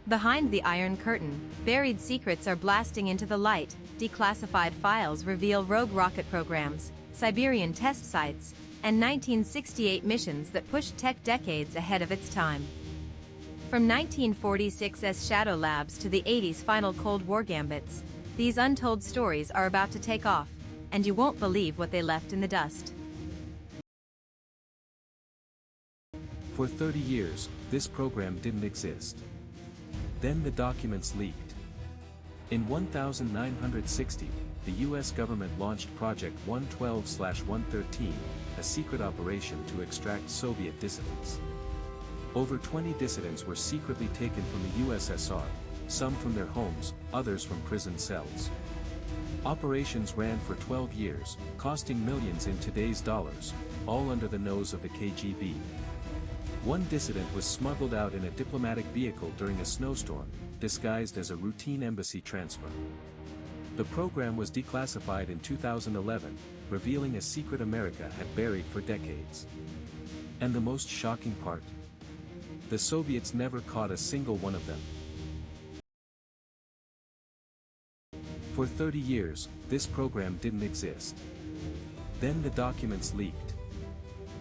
Behind the Iron Curtain, buried secrets are blasting into the light. Declassified files reveal rogue rocket programs, Siberian test sites, and 1968 missions that pushed tech decades ahead of its time. From 1946's Shadow Labs to the 80s final Cold War gambits, these untold stories are about to take off, and you won't believe what they left in the dust. For 30 years, this program didn't exist. Then the documents leaked. In 1960, the US government launched Project 112/113, a secret operation to extract Soviet dissidents. Over 20 dissidents were secretly taken from the USSR, some from their homes, others from prison cells. Operations ran for 12 years, costing millions in today's dollars, all under the nose of the KGB. One dissident was smuggled out in a diplomatic vehicle during a snowstorm, disguised as a routine embassy transfer. The program was declassified in 2011, revealing a secret America had buried for decades. And the most shocking part? The Soviets never caught a single one of them. For 30 years, this program didn't exist. Then the documents leaked.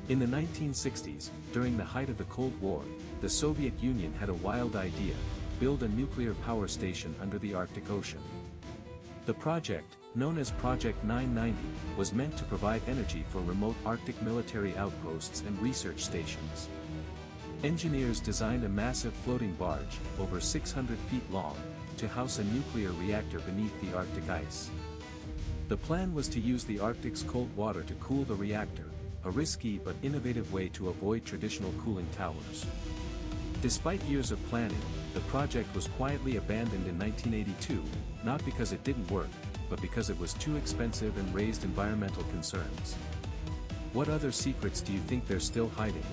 In the 1960s, during the height of the Cold War, the Soviet Union had a wild idea: build a nuclear power station under the Arctic Ocean. The project, known as Project 990, was meant to provide energy for remote Arctic military outposts and research stations. Engineers designed a massive floating barge, over 600 feet long, to house a nuclear reactor beneath the Arctic ice. The plan was to use the Arctic's cold water to cool the reactor, a risky but innovative way to avoid traditional cooling towers. Despite years of planning, the project was quietly abandoned in 1982, not because it didn't work, but because it was too expensive and raised environmental concerns. What other secrets do you think they're still hiding?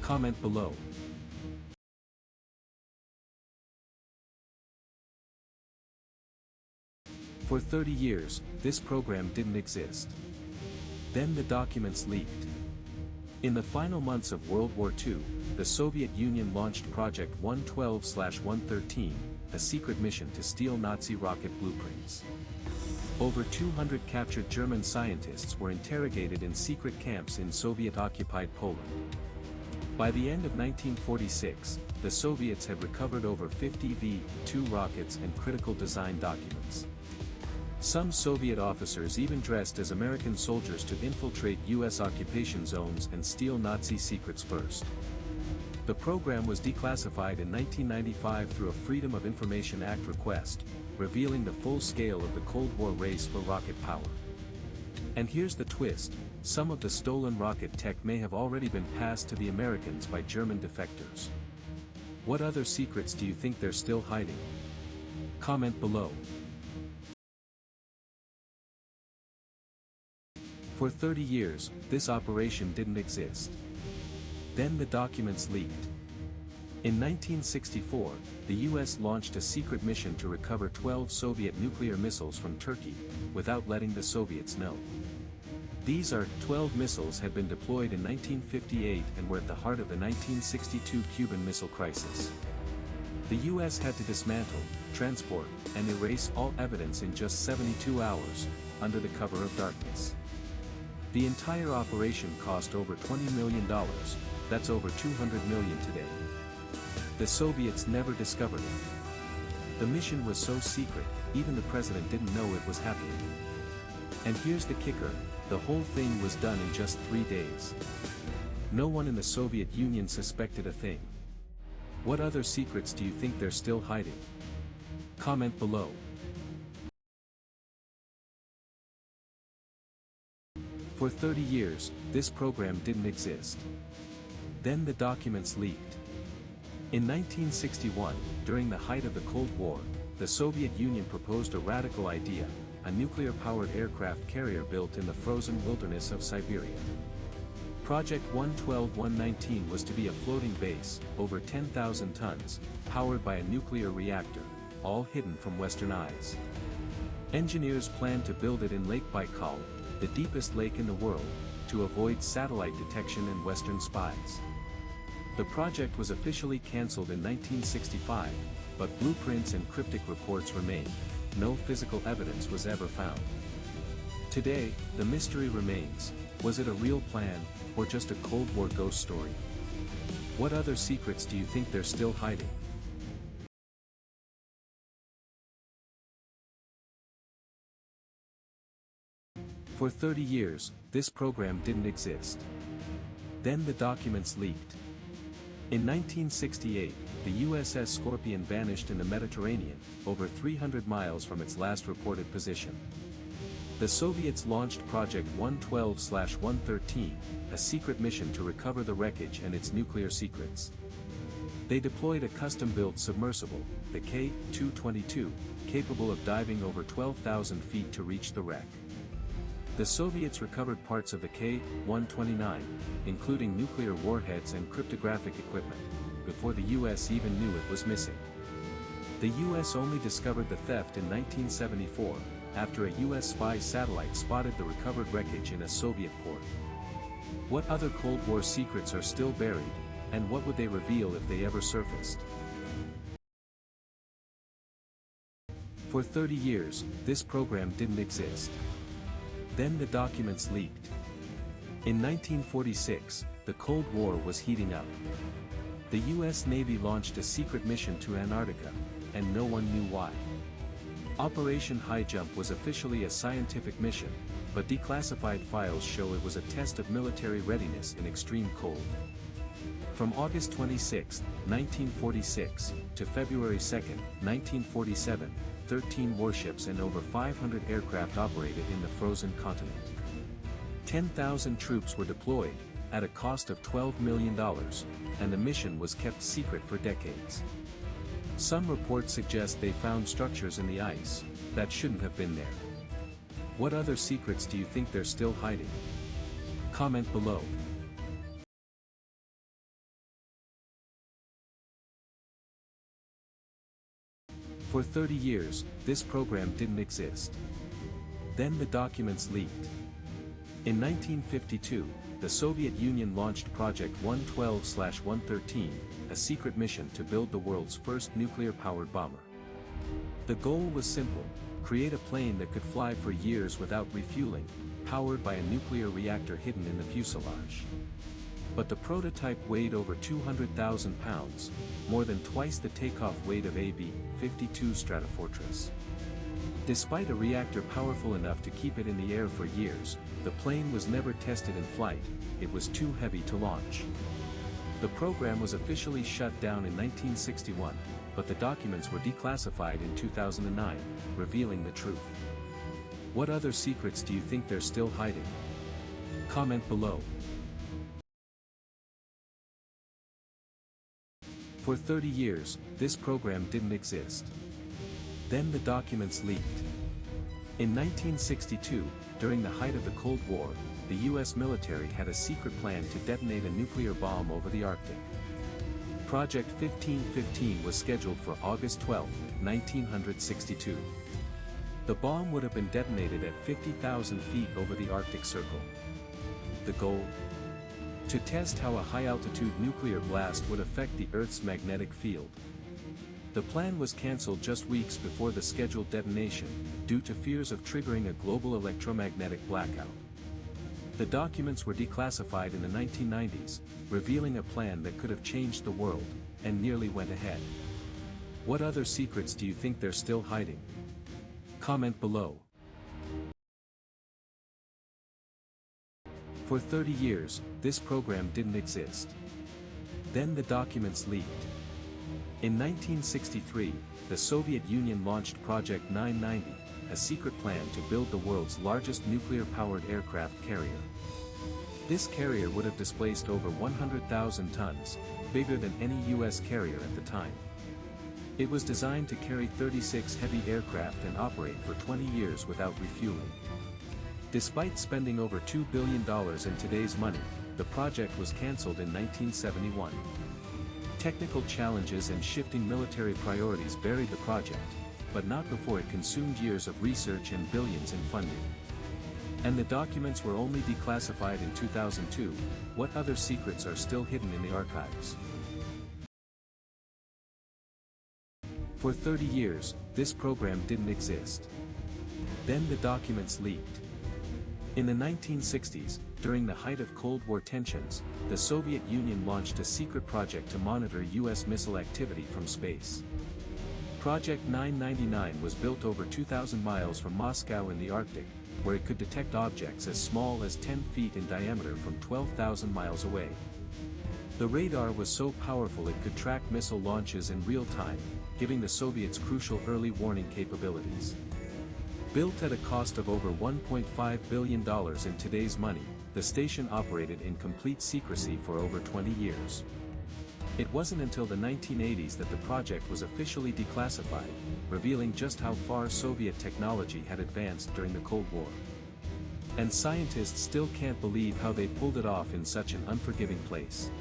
Comment below. For 30 years, this program didn't exist. Then the documents leaked. In the final months of World War II, the Soviet Union launched Project 112/113, a secret mission to steal Nazi rocket blueprints. Over 200 captured German scientists were interrogated in secret camps in Soviet-occupied Poland. By the end of 1946, the Soviets had recovered over 50 V-2 rockets and critical design documents. Some Soviet officers even dressed as American soldiers to infiltrate US occupation zones and steal Nazi secrets first. The program was declassified in 1995 through a Freedom of Information Act request, revealing the full scale of the Cold War race for rocket power. And here's the twist: some of the stolen rocket tech may have already been passed to the Americans by German defectors. What other secrets do you think they're still hiding? Comment below. For 30 years, this operation didn't exist. Then the documents leaked. In 1964, the US launched a secret mission to recover 12 Soviet nuclear missiles from Turkey, without letting the Soviets know. These 12 missiles had been deployed in 1958 and were at the heart of the 1962 Cuban Missile Crisis. The US had to dismantle, transport, and erase all evidence in just 72 hours, under the cover of darkness. The entire operation cost over $20 million, that's over $200 million today. The Soviets never discovered it. The mission was so secret, even the president didn't know it was happening. And here's the kicker: the whole thing was done in just 3 days. No one in the Soviet Union suspected a thing. What other secrets do you think they're still hiding? Comment below. For 30 years, this program didn't exist. Then the documents leaked. In 1961, during the height of the Cold War, the Soviet Union proposed a radical idea: a nuclear-powered aircraft carrier built in the frozen wilderness of Siberia. Project 112/119 was to be a floating base, over 10,000 tons, powered by a nuclear reactor, all hidden from Western eyes. Engineers planned to build it in Lake Baikal, the deepest lake in the world, to avoid satellite detection and Western spies. The project was officially cancelled in 1965, but blueprints and cryptic reports remain. No physical evidence was ever found. Today, the mystery remains. Was it a real plan, or just a Cold War ghost story? What other secrets do you think they're still hiding? For 30 years, this program didn't exist. Then the documents leaked. In 1968, the USS Scorpion vanished in the Mediterranean, over 300 miles from its last reported position. The Soviets launched Project 112/113, a secret mission to recover the wreckage and its nuclear secrets. They deployed a custom-built submersible, the K-222, capable of diving over 12,000 feet to reach the wreck. The Soviets recovered parts of the K-129, including nuclear warheads and cryptographic equipment, before the US even knew it was missing. The US only discovered the theft in 1974, after a US spy satellite spotted the recovered wreckage in a Soviet port. What other Cold War secrets are still buried, and what would they reveal if they ever surfaced? For 30 years, this program didn't exist. Then the documents leaked. In 1946, the Cold War was heating up. The US Navy launched a secret mission to Antarctica, and no one knew why. Operation High Jump was officially a scientific mission, but declassified files show it was a test of military readiness in extreme cold. From August 26, 1946, to February 2, 1947, 13 warships and over 500 aircraft operated in the frozen continent. 10,000 troops were deployed, at a cost of $12 million, and the mission was kept secret for decades. Some reports suggest they found structures in the ice that shouldn't have been there. What other secrets do you think they're still hiding? Comment below. For 30 years, this program didn't exist. Then the documents leaked. In 1952, the Soviet Union launched Project 112/113, a secret mission to build the world's first nuclear-powered bomber. The goal was simple: create a plane that could fly for years without refueling, powered by a nuclear reactor hidden in the fuselage. But the prototype weighed over 200,000 pounds, more than twice the takeoff weight of a B-52 Stratofortress. Despite a reactor powerful enough to keep it in the air for years, the plane was never tested in flight. It was too heavy to launch. The program was officially shut down in 1961, but the documents were declassified in 2009, revealing the truth. What other secrets do you think they're still hiding? Comment below. For 30 years, this program didn't exist. Then the documents leaked. In 1962, during the height of the Cold War, the US military had a secret plan to detonate a nuclear bomb over the Arctic. Project 1515 was scheduled for August 12, 1962. The bomb would have been detonated at 50,000 feet over the Arctic Circle. The goal? To test how a high-altitude nuclear blast would affect the Earth's magnetic field. The plan was cancelled just weeks before the scheduled detonation, due to fears of triggering a global electromagnetic blackout. The documents were declassified in the 1990s, revealing a plan that could have changed the world, and nearly went ahead. What other secrets do you think they're still hiding? Comment below. For 30 years, this program didn't exist. Then the documents leaked. In 1963, the Soviet Union launched Project 990, a secret plan to build the world's largest nuclear-powered aircraft carrier. This carrier would have displaced over 100,000 tons, bigger than any US carrier at the time. It was designed to carry 36 heavy aircraft and operate for 20 years without refueling. Despite spending over $2 billion in today's money, the project was cancelled in 1971. Technical challenges and shifting military priorities buried the project, but not before it consumed years of research and billions in funding. And the documents were only declassified in 2002, what other secrets are still hidden in the archives? For 30 years, this program didn't exist. Then the documents leaked. In the 1960s, during the height of Cold War tensions, the Soviet Union launched a secret project to monitor US missile activity from space. Project 999 was built over 2,000 miles from Moscow in the Arctic, where it could detect objects as small as 10 feet in diameter from 12,000 miles away. The radar was so powerful it could track missile launches in real time, giving the Soviets crucial early warning capabilities. Built at a cost of over $1.5 billion in today's money, the station operated in complete secrecy for over 20 years. It wasn't until the 1980s that the project was officially declassified, revealing just how far Soviet technology had advanced during the Cold War. And scientists still can't believe how they pulled it off in such an unforgiving place.